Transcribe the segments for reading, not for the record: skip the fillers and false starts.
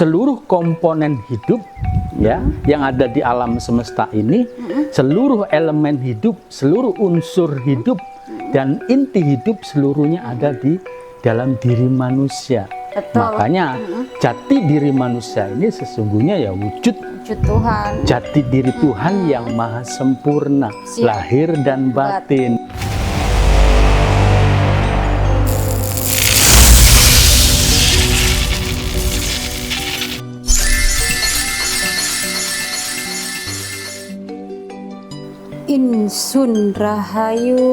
seluruh komponen hidup ya yang ada di alam semesta ini, seluruh elemen hidup, seluruh unsur hidup dan inti hidup seluruhnya ada di dalam diri manusia. Betul. Makanya jati diri manusia ini sesungguhnya ya wujud Tuhan. jati diri Tuhan yang maha sempurna, Siap. lahir dan batin. Insun rahayu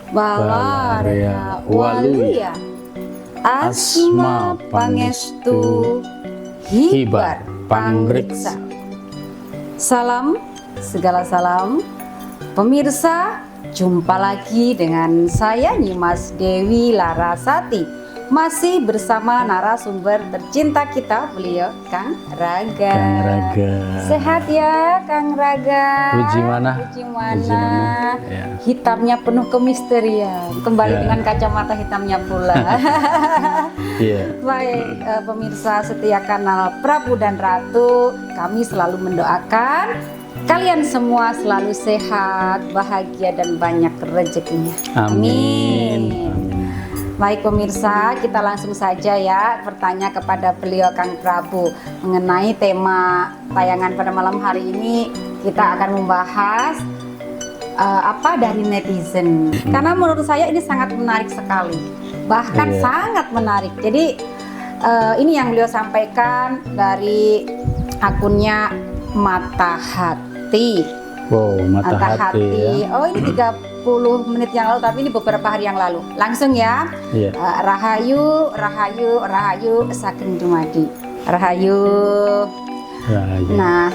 Balaria waluya Asma pangestu hibar pangriksa. Salam, segala salam pemirsa, jumpa lagi dengan saya Nyimas Dewi Larasati, masih bersama narasumber tercinta kita, beliau Kang Raga. Kang Raga. Sehat ya Kang Raga? Puji mana? Puji mana? Ya. Hitamnya penuh kemisterian. Kembali Ya. dengan kacamata hitamnya pula. Iya. Baik, pemirsa setia kanal Prabu dan Ratu, kami selalu mendoakan kalian semua selalu sehat, bahagia dan banyak rezekinya. Amin. Baik pemirsa, kita langsung saja ya bertanya kepada beliau Kang Prabu mengenai tema tayangan pada malam hari ini. Kita akan membahas apa dari netizen, karena menurut saya ini sangat menarik sekali, bahkan Iya. sangat menarik. Jadi ini yang beliau sampaikan dari akunnya Mata Hati. Wow, mata hati ya. Oh, ini 30 menit yang lalu, tapi ini beberapa hari yang lalu. Langsung ya. Iya. Rahayu, rahayu, rahayu, saken dumadi. Rahayu. Rahayu. Nah,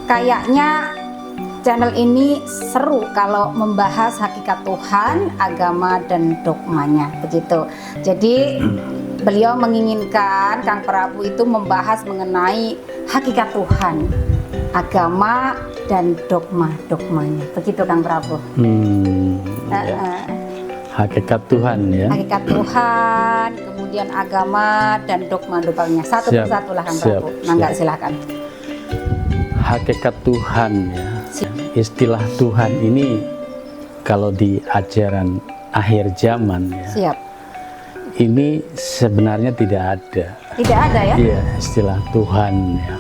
kayaknya channel ini seru kalau membahas hakikat Tuhan, agama, dan dogmanya. Begitu. Jadi, beliau menginginkan Kang Prabu itu membahas mengenai hakikat Tuhan, agama, dan dogmanya. Begitu Kang Prabu. Ya. Hakikat Tuhan ya. Hakikat Tuhan, kemudian agama dan dogmanya. Satu Siap, persatu lah Kang siap, Prabu. Mangga siap. silakan. Hakikat Tuhan ya. Siap. Istilah Tuhan ini kalau di ajaran akhir zaman ya, Siap. ini sebenarnya tidak ada. Tidak ada ya? Iya, istilah Tuhan ya.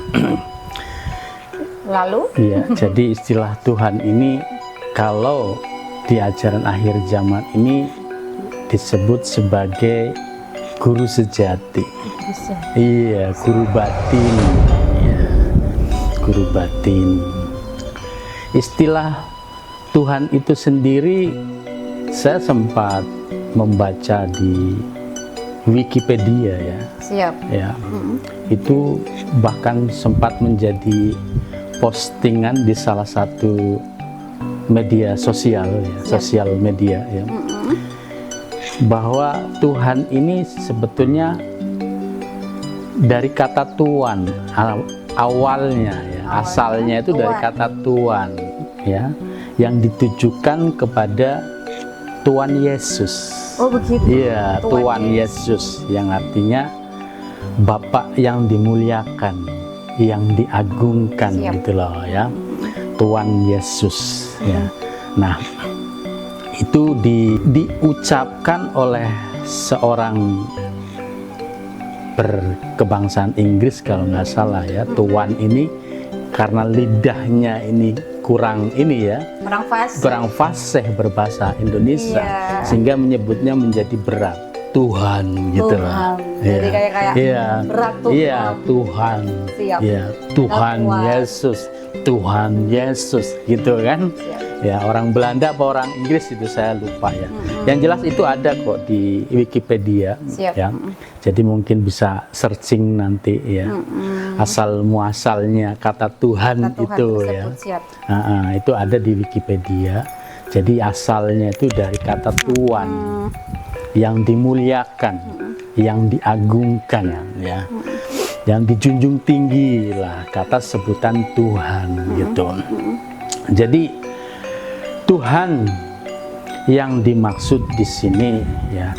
Lalu? Iya, jadi istilah Tuhan ini kalau di ajaran akhir zaman ini disebut sebagai guru sejati. Bisa. Iya, guru batin. Iya, guru batin. Istilah Tuhan itu sendiri saya sempat membaca di Wikipedia ya. Siap. Ya. Itu bahkan sempat menjadi postingan di salah satu media sosial ya, sosial media ya. Bahwa Tuhan ini sebetulnya dari kata tuan, awalnya ya, asalnya itu dari kata tuan ya, yang ditujukan kepada Tuhan Yesus. Oh begitu. Iya, Tuhan Yesus yang artinya Bapa yang dimuliakan, yang diagungkan. Siap. Gitu loh ya. Tuhan Yesus ya. Nah, itu diucapkan oleh seorang berkebangsaan Inggris kalau nggak salah ya. Tuhan ini karena lidahnya ini kurang ini ya, kurang fasih berbahasa Indonesia, sehingga menyebutnya menjadi berat. Tuhan gitu loh. Jadi kayak berat Tuhan. Iya, Tuhan. Siap. Iya, Tuhan Yesus. Tuhan Yesus gitu kan. Siap. Ya, orang Belanda apa orang Inggris itu saya lupa ya. Yang jelas itu ada kok di Wikipedia. Siap. Ya. Jadi mungkin bisa searching nanti ya. Asal muasalnya kata Tuhan, itu ya. Siap. Itu ada di Wikipedia. Jadi asalnya itu dari kata Tuhan, yang dimuliakan, yang diagungkan ya. Yang dijunjung tinggi lah kata sebutan Tuhan gitu. Jadi Tuhan yang dimaksud di sini ya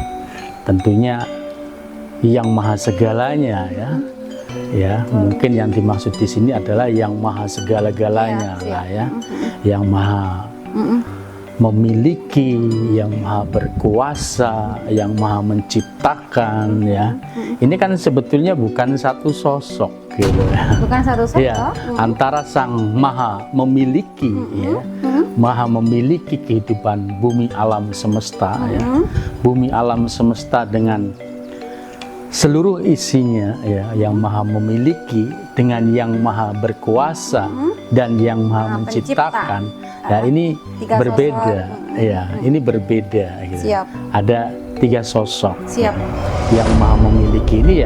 tentunya yang maha segalanya ya, Ya, mungkin yang dimaksud di sini adalah yang maha segala-galanya lah ya, yang maha memiliki, yang maha berkuasa, yang maha menciptakan ya. Ini kan sebetulnya bukan satu sosok gitu ya. Bukan satu sosok. Ya, antara sang maha memiliki ya, maha memiliki kehidupan bumi alam semesta ya. Bumi alam semesta dengan seluruh isinya ya, yang maha memiliki dengan yang maha berkuasa dan yang maha menciptakan. Ya, ini berbeda ya, ini berbeda gitu. Ada 3 sosok. Yang maha memiliki ini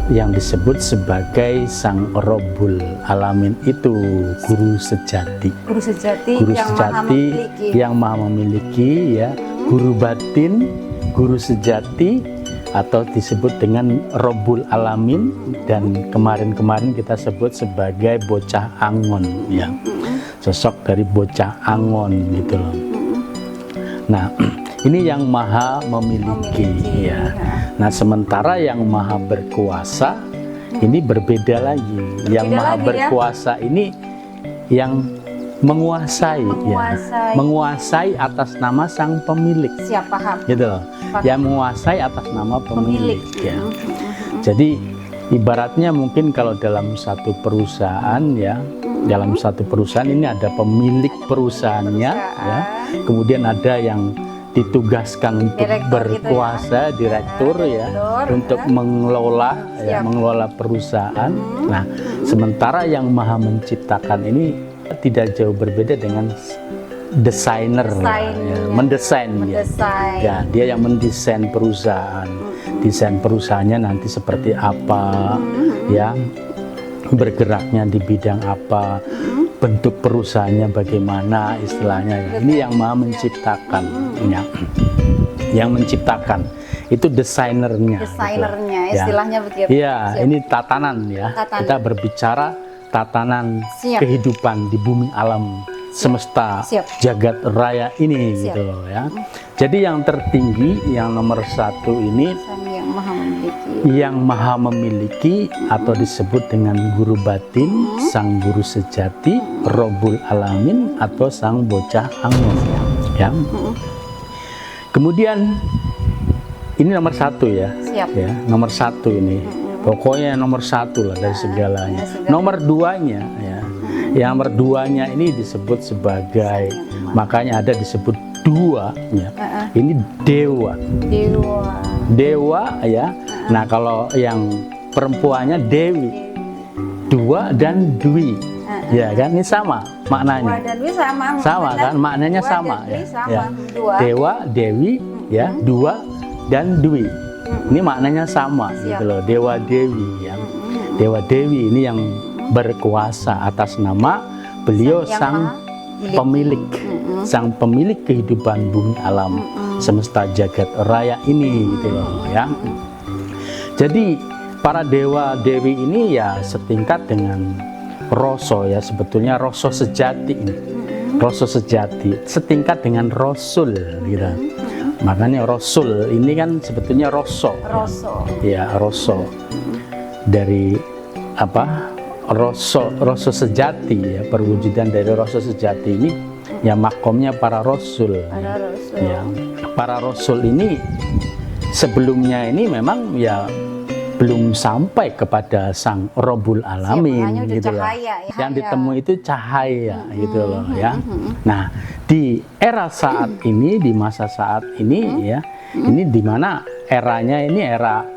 yang disebut sebagai sang Rabbul Alamin, itu guru sejati. Guru sejati, yang maha memiliki ya, guru batin, guru sejati, atau disebut dengan Rabbul Alamin, dan kemarin-kemarin kita sebut sebagai bocah angon ya, sosok dari bocah angon gitu loh. Nah, ini yang maha memiliki ya. Nah, sementara yang maha berkuasa ini berbeda lagi. Yang maha berkuasa ini yang menguasai ya, menguasai atas nama sang pemilik. Siap, paham. Gitu loh. Yang menguasai atas nama pemilik ya. Jadi ibaratnya mungkin kalau dalam satu perusahaan ya, dalam satu perusahaan ini ada pemilik perusahaannya ya, kemudian ada yang ditugaskan untuk berkuasa, direktur ya, untuk mengelola ya, mengelola perusahaan. Nah, sementara yang maha menciptakan ini tidak jauh berbeda dengan desainer, ya, mendesain. Ya, dia yang mendesain perusahaan, desain perusahaannya nanti seperti apa, ya, bergeraknya di bidang apa, bentuk perusahaannya bagaimana istilahnya. Ya. Ini yang maha menciptakan, ya. Yang menciptakan itu desainernya. Desainernya, gitu. Istilahnya begitu. Iya, ini tatanan ya. Kita berbicara tatanan kehidupan di bumi alam semesta jagat raya ini gitu loh ya. Jadi yang tertinggi, yang nomor 1 ini yang maha memiliki atau disebut dengan guru batin, sang guru sejati, Rabbul Alamin atau sang bocah angon ya. Kemudian ini nomor 1 ya. Ya, nomor 1 ini. Pokoknya nomor 1 lah dari segalanya. Nomor 2-nya ya. Yang nomor 2-nya ini disebut sebagai, makanya ada disebut 2 ya. Ini dewa. Dewa ya. Nah, kalau yang perempuannya dewi. 2 dan dwi. Ya kan, ini sama maknanya. 2 dan dwi sama. Sama kan, maknanya sama ya. Ya. Dewa, dewi ya, 2 dan dwi. Ini maknanya sama gitu loh, dewa dewi ya. Dewa dewi ini yang berkuasa atas nama beliau sang pemilik, sang pemilik kehidupan bumi alam semesta jagat raya ini gitu loh ya. Jadi para dewa dewi ini ya setingkat dengan Roso ya, sebetulnya Roso sejati ini. Roso sejati setingkat dengan Rasul gitu. Makanya Rasul ini kan sebetulnya Roso. Ya, Roso. Dari apa? Roso sejati ya, perwujudan dari Roso sejati ini ya, makomnya para Rasul. Ya. Para Rasul ini sebelumnya ini memang ya belum sampai kepada sang Rabbul Alamin gitu loh. Yang ditemui itu cahaya gitu loh ya. Nah, di era saat ini, di masa saat ini ya, ini di mana eranya ini era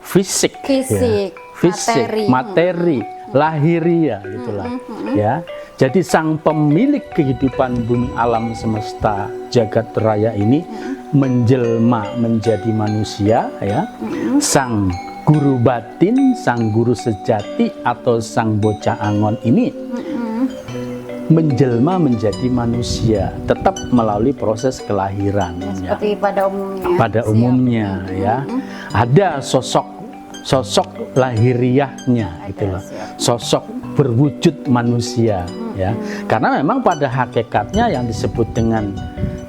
fisik ya. Fisik, materi, lahiria gitulah ya. Jadi sang pemilik kehidupan bumi alam semesta jagat raya ini menjelma menjadi manusia ya. Sang guru batin, sang guru sejati atau sang bocah angon ini menjelma menjadi manusia, tetap melalui proses kelahiran ya, seperti pada umumnya. Pada umumnya ya. Ada sosok lahiriahnya itulah, sosok berwujud manusia ya. Karena memang pada hakikatnya yang disebut dengan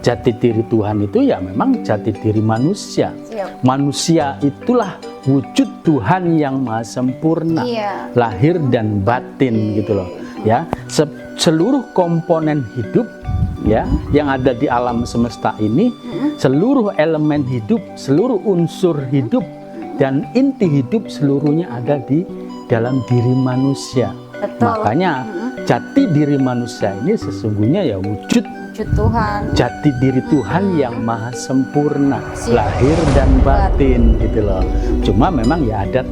jati diri Tuhan itu ya memang jati diri manusia. Manusia itulah wujud Tuhan yang maha sempurna, lahir dan batin gitu loh ya. Seluruh komponen hidup ya yang ada di alam semesta ini, seluruh elemen hidup, seluruh unsur hidup dan inti hidup seluruhnya ada di dalam diri manusia. Betul. Makanya jati diri manusia ini sesungguhnya ya wujud Tuhan, jati diri Tuhan yang maha sempurna, lahir dan batin gitu loh. Cuma memang ya ada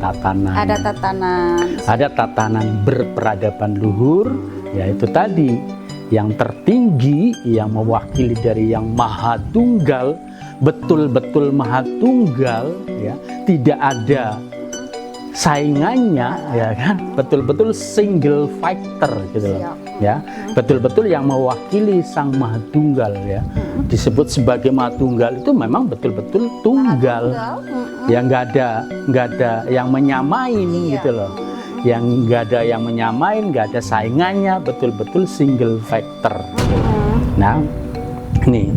tatanan berperadaban luhur, yaitu tadi yang tertinggi yang mewakili dari yang maha tunggal, betul-betul maha tunggal ya, tidak ada saingannya ya kan, betul-betul single fighter gitu loh ya, betul-betul yang mewakili sang maha tunggal ya. Disebut sebagai maha tunggal itu memang betul-betul tunggal ya, nggak ada yang menyamain gitu loh, yang nggak ada yang menyamain, nggak ada saingannya, betul-betul single factor. Nah ini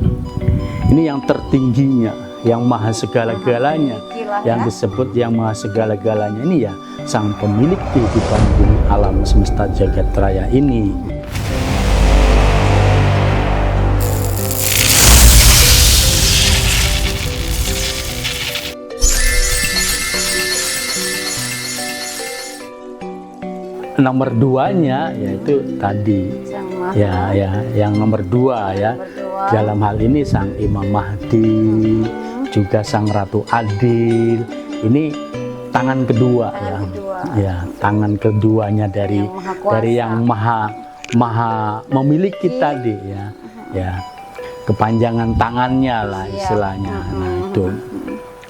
yang tertingginya, yang maha segala-galanya, yang disebut yang maha segala-galanya ini ya sang pemilik kehidupan bumi alam semesta jagat raya ini. Nomor duanya yaitu tadi ya, yang nomor dua ya, dalam hal ini sang Imam Mahdi, juga sang Ratu Adil. Ini tangan kedua ya, tangan keduanya dari yang maha memiliki tadi ya, kepanjangan tangannya lah istilahnya. Nah itu.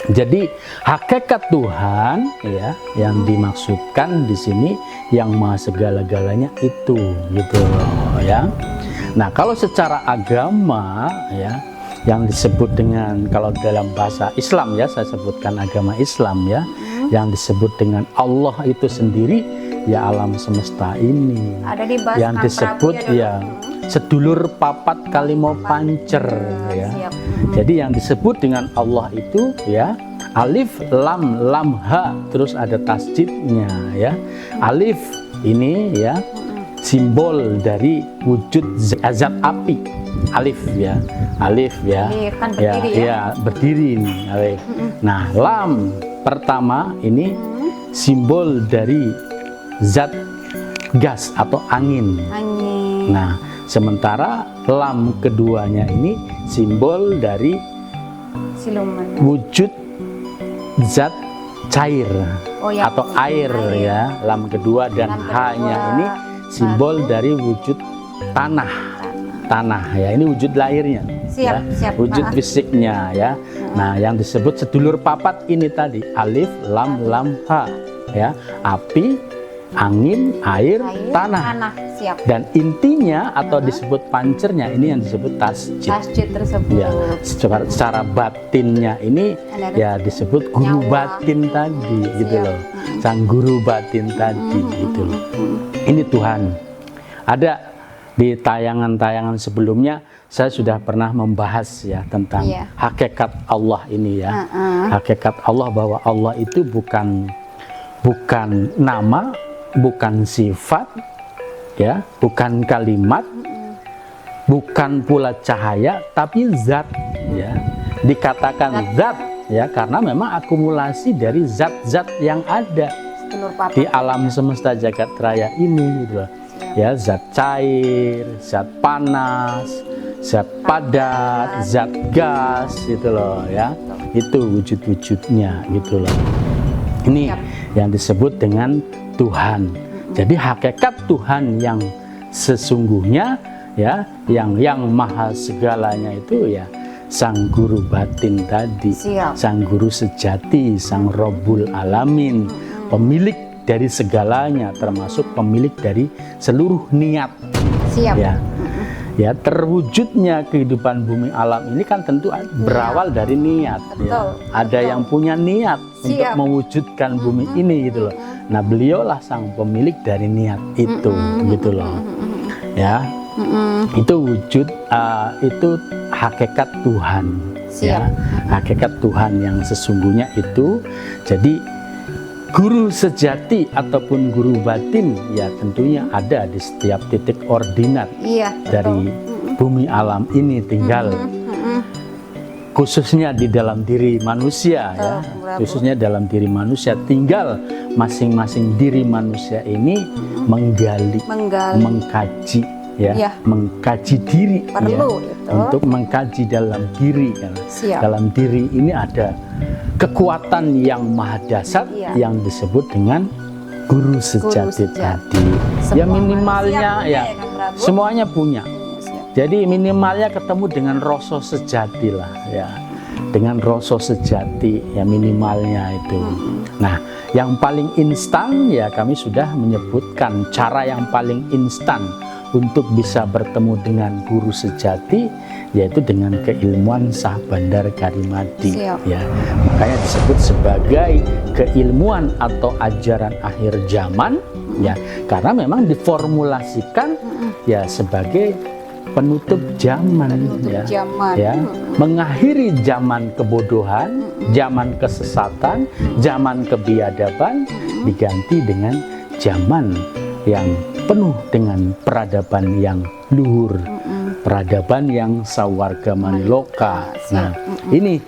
Jadi hakikat Tuhan ya yang dimaksudkan di sini yang maha segala-galanya itu gitu loh ya. Nah, kalau secara agama ya yang disebut dengan, kalau dalam bahasa Islam ya, saya sebutkan agama Islam ya, yang disebut dengan Allah itu sendiri ya alam semesta ini. Ada di bahasa yang disebut ya sedulur papat kalimo pancer ya. Jadi yang disebut dengan Allah itu ya alif lam ha, terus ada tasjidnya ya. Alif ini ya simbol dari wujud zat api. Alif ya, alif kan berdiri berdiri ini alif. Nah lam pertama ini simbol dari zat gas atau angin. Nah sementara lam keduanya ini simbol dari wujud zat cair atau air ya. Lam kedua dan H-nya ini simbol dari wujud tanah ya. Ini wujud lahirnya wujud fisiknya ya. Nah yang disebut sedulur papat ini tadi alif lam ha ya, api, angin, air, tanah. Dan intinya atau disebut pancernya ini yang disebut tasjid tersebut ya. Secara batinnya ini ya disebut guru batin tadi gitu loh, sang guru batin tadi gitu loh. Ini Tuhan. Ada di tayangan-tayangan sebelumnya saya sudah pernah membahas ya tentang hakikat Allah ini ya. Hakikat Allah, bahwa Allah itu bukan nama, bukan sifat ya, bukan kalimat, bukan pula cahaya, tapi zat ya. Dikatakan zat ya karena memang akumulasi dari zat-zat yang ada di alam semesta jagat raya ini gitu loh. Ya, zat cair, zat panas, zat padat, zat gas gitu loh ya. Itu wujud-wujudnya gitu loh. Ini yang disebut dengan Tuhan. Jadi hakikat Tuhan yang sesungguhnya ya, yang maha segalanya itu ya sang guru batin tadi, sang guru sejati, sang Rabbul Alamin, pemilik dari segalanya, termasuk pemilik dari seluruh niat. Ya, terwujudnya kehidupan bumi alam ini kan tentu berawal dari niat. Ya. Ada yang punya niat untuk mewujudkan bumi ini gitu loh. Nah, beliaulah sang pemilik dari niat itu gitu loh. Ya, itu wujud, itu hakikat Tuhan. Ya, hakikat Tuhan yang sesungguhnya itu. Jadi Guru sejati ataupun guru batin ya tentunya ada di setiap titik ordinat dari bumi alam ini tinggal. Khususnya di dalam diri manusia ya, khususnya dalam diri manusia, tinggal masing-masing diri manusia ini menggali. Mengkaji ya, mengkaji diri perlu ya, untuk mengkaji dalam diri ya. Dalam diri ini ada kekuatan yang maha dasar yang disebut dengan guru sejati tadi. Ya minimalnya ya semuanya punya. Jadi minimalnya ketemu dengan rasa sejati lah ya. Dengan rasa sejati ya minimalnya itu. Nah, yang paling instan ya kami sudah menyebutkan cara yang paling instan untuk bisa bertemu dengan guru sejati, yaitu dengan keilmuan Sah Bandar Karimadi ya. Makanya disebut sebagai keilmuan atau ajaran akhir zaman ya, karena memang diformulasikan ya sebagai penutup zaman ya, mengakhiri zaman kebodohan, zaman kesesatan, zaman kebiadaban, diganti dengan zaman yang penuh dengan peradaban yang luhur, peradaban yang sawarga maniloka. Nah, ini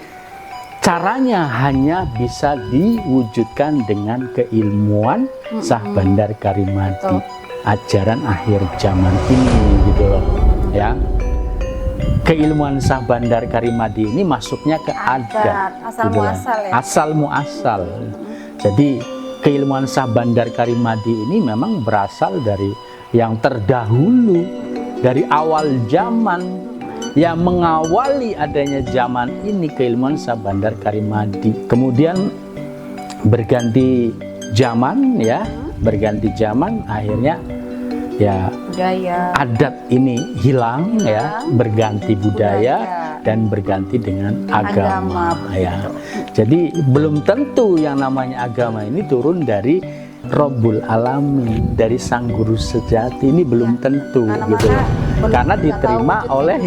caranya hanya bisa diwujudkan dengan keilmuan Sah Bandar Karimadi, ajaran akhir zaman ini gitu loh ya. Keilmuan Sah Bandar Karimadi ini masuknya ke adat, asal muasal. Jadi keilmuan Sah Bandar Karimadi ini memang berasal dari yang terdahulu, dari awal zaman, yang mengawali adanya zaman ini keilmuan Sah Bandar Karimadi. Kemudian berganti zaman ya, berganti zaman akhirnya ya budaya adat ini hilang ya, berganti budaya dan berganti dengan agama ya. Jadi belum tentu yang namanya agama ini turun dari Rabbul Alamin, dari Sang Guru Sejati, ini belum tentu gitu loh. Karena diterima oleh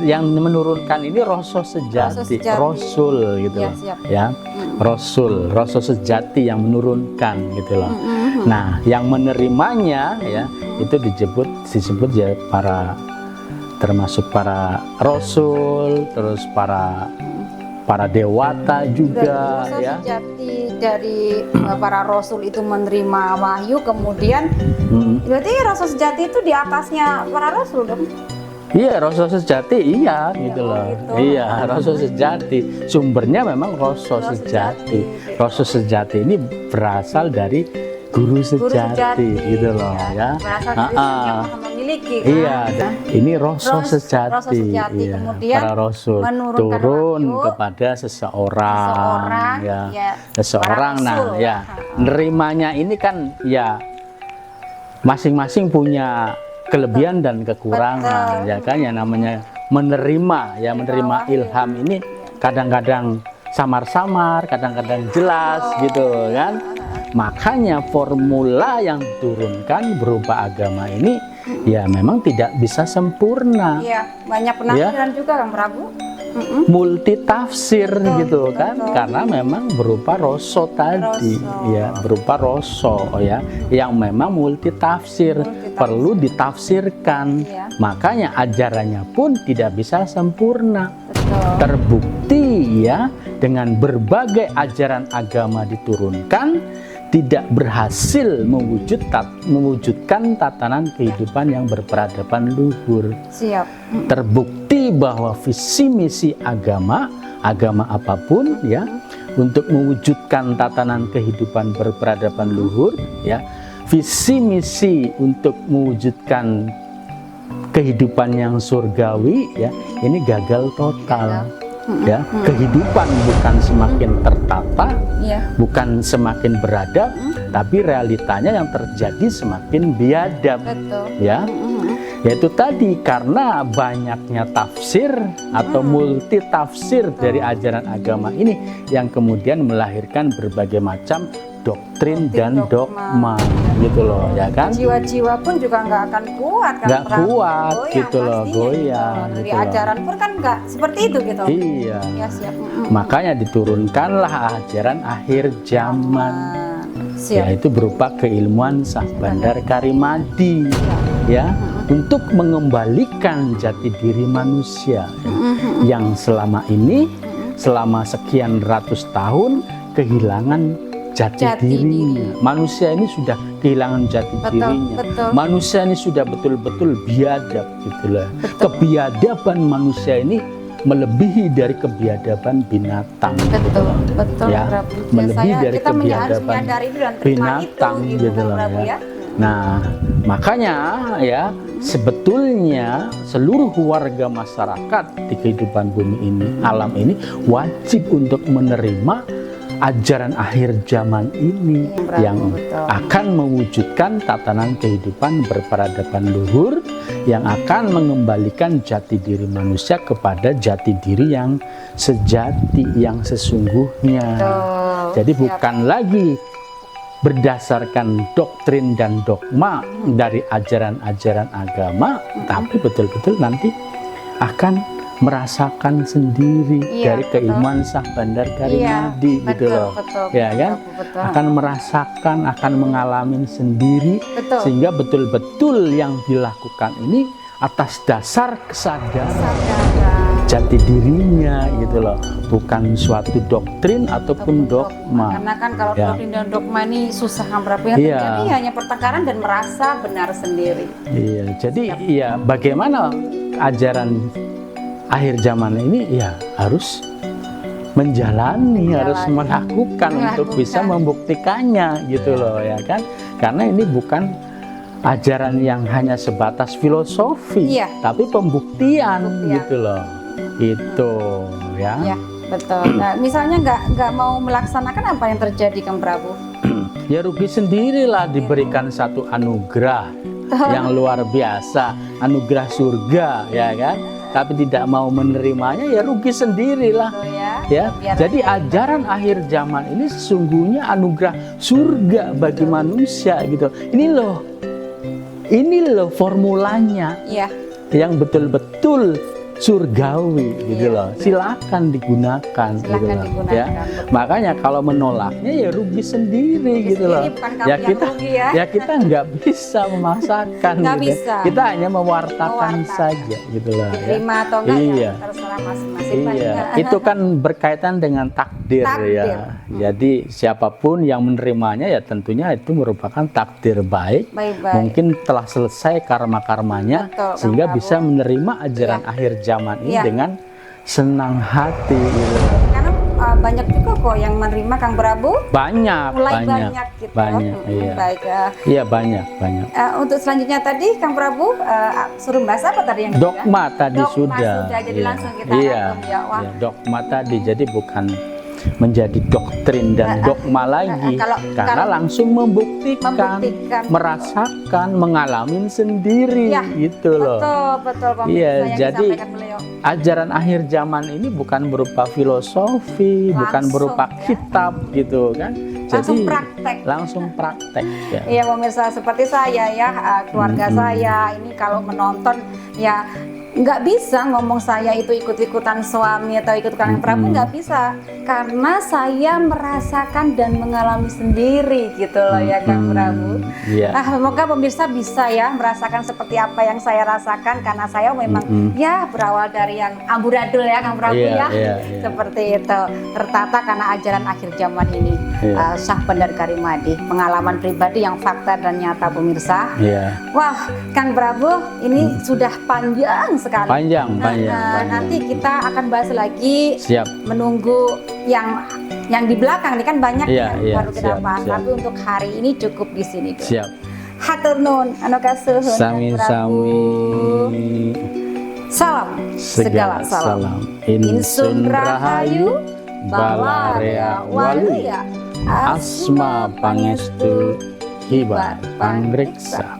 yang menurunkan ini Rasul sejati, Rasul gitu loh ya. Rasul sejati yang menurunkan gitu loh. Nah, yang menerimanya ya itu disebut ya termasuk para rasul, terus para dewata juga ya. Sejati dari para rasul itu menerima wahyu, kemudian berarti rasul sejati itu di atasnya para rasul dong. Iya, Rasul sejati iya gitu loh. Iya, Rasul sejati. Sumbernya memang Rasul sejati. Rasul sejati ini berasal dari guru sejati gitu loh ya. Berasal dari yang memiliki. Iya, ini Rasul sejati. Iya, para rasul turun kepada seseorang ya. Seseorang nah ya. Nerimanya ini kan ya masing-masing punya kelebihan dan kekurangan. Ya kan, yang namanya menerima ilham ini kadang-kadang samar-samar, kadang-kadang jelas gitu kan. Makanya formula yang diturunkan berupa agama ini ya memang tidak bisa sempurna. Iya, banyak penafsiran juga Kang Prabu. Multi tafsir gitu kan, karena memang berupa roso tadi ya, berupa roso ya, yang memang multi tafsir, perlu ditafsirkan. Makanya ajarannya pun tidak bisa sempurna. Terbukti ya, dengan berbagai ajaran agama diturunkan tidak berhasil mewujudkan tatanan kehidupan yang berperadaban luhur. Terbukti bahwa visi misi agama apapun ya, untuk mewujudkan tatanan kehidupan berperadaban luhur ya, visi misi untuk mewujudkan kehidupan yang surgawi ya, ini gagal total. Ya, kehidupan bukan semakin tertata, bukan semakin beradab, tapi realitanya yang terjadi semakin biadab. Ya, yaitu tadi karena banyaknya tafsir atau multi tafsir dari ajaran agama ini yang kemudian melahirkan berbagai macam doktrin dan dogma gitu loh, ya kan? Jiwa-jiwa pun juga nggak akan kuat kan? Nggak kuat gitu loh, pastinya goyang. Dari Gitu loh. ajaran pun kan nggak seperti itu gitu. Iya. Ya, siap. Makanya diturunkanlah ajaran akhir zaman, Siap. yaitu berupa keilmuan Sah Bandar Karimadi, ya, untuk mengembalikan jati diri manusia yang selama ini, selama sekian ratus tahun kehilangan jati dirinya. Manusia ini sudah kehilangan jati dirinya. Betul. Manusia ini sudah betul-betul biadab gitu loh. Kebiadaban manusia ini melebihi dari kebiadaban binatang. Betul, ya, Prabu. melebihi dari kita harus kebiadaban menyadari itu dan terima binatang itu, gitu loh Prabu, ya. Nah, makanya ya sebetulnya seluruh warga masyarakat di kehidupan bumi ini, alam ini wajib untuk menerima ajaran akhir zaman ini yang akan mewujudkan tatanan kehidupan berperadaban luhur yang akan mengembalikan jati diri manusia kepada jati diri yang sejati, yang sesungguhnya. Jadi bukan lagi berdasarkan doktrin dan dogma dari ajaran-ajaran agama, tapi betul-betul nanti akan merasakan sendiri dari keilmuan Sah Bandar Karimadi gitu loh, ya kan? Akan merasakan, akan mengalami sendiri, sehingga betul-betul yang dilakukan ini atas dasar kesadaran jati dirinya gitu loh, bukan suatu doktrin ataupun dogma. Karena kan kalau doktrin dan dogma ini susah kan Prabu, yang terjadi hanya pertengkaran dan merasa benar sendiri. Iya, jadi ya bagaimana ajaran akhir zaman ini ya harus menjalani, harus melakukan untuk bisa membuktikannya gitu loh, ya kan? Karena ini bukan ajaran yang hanya sebatas filosofi, tapi pembuktian gitu loh. Itu ya. Ya, betul. Nah, misalnya nggak mau melaksanakan, apa yang terjadi Kang Prabu? Ya rugi sendirilah, diberikan satu anugerah yang luar biasa, anugerah surga, ya kan? Tapi tidak mau menerimanya, ya rugi sendirilah. Ya, jadi ajaran akhir zaman ini sesungguhnya anugerah surga bagi manusia gitu. Ini loh formulanya, yang betul-betul surgawi gitu loh. Silakan digunakan gitu loh, ya. Makanya kalau menolaknya ya rugi sendiri gitu loh. Ya kita nggak bisa memaksakan gitu. Kita hanya mewartakan saja gitu loh. Diterima atau enggak terserah masing-masing. Itu kan berkaitan dengan takdir ya. Jadi siapapun yang menerimanya ya tentunya itu merupakan takdir baik. Mungkin telah selesai karma-karmanya sehingga bisa menerima ajaran akhir zaman ini dengan senang hati gitu. Karena banyak juga kok yang menerima Kang Prabu. Banyak gitu. Iya. Baik. Iya banyak. Untuk selanjutnya tadi Kang Prabu suruh bahas apa tadi yang dogma tadi sudah. Jadi langsung kita dogma tadi, jadi bukan menjadi doktrin dan dogma lagi, karena langsung membuktikan, merasakan, mengalami sendiri gitu loh. Betul. Iya, jadi ajaran akhir zaman ini bukan berupa filosofi, bukan berupa kitab gitu kan. Jadi langsung praktek ya. Iya pemirsa, seperti saya ya, keluarga saya ini kalau menonton ya nggak bisa ngomong saya itu ikut-ikutan suami atau ikut-ikutan Prabu, nggak bisa, karena saya merasakan dan mengalami sendiri gitu loh ya Kang Prabu. Nah semoga pemirsa bisa ya merasakan seperti apa yang saya rasakan, karena saya memang ya berawal dari yang amburadul ya Kang Prabu seperti itu, tertata karena ajaran akhir zaman ini. Sah Bandar Karimadi, pengalaman pribadi yang fakta dan nyata pemirsa. Wah Kang Prabu, ini sudah panjang sekali. Panjang. Nanti kita akan bahas lagi. Menunggu yang di belakang ini kan banyak baru kita bahas. Tapi untuk hari ini cukup di sini dulu. Hatur nuhun, anu kasuhun. Sami-sami. Salam segala salam. Insun rahayu, balarea waluya, asma pangestu, hibar pangriksa.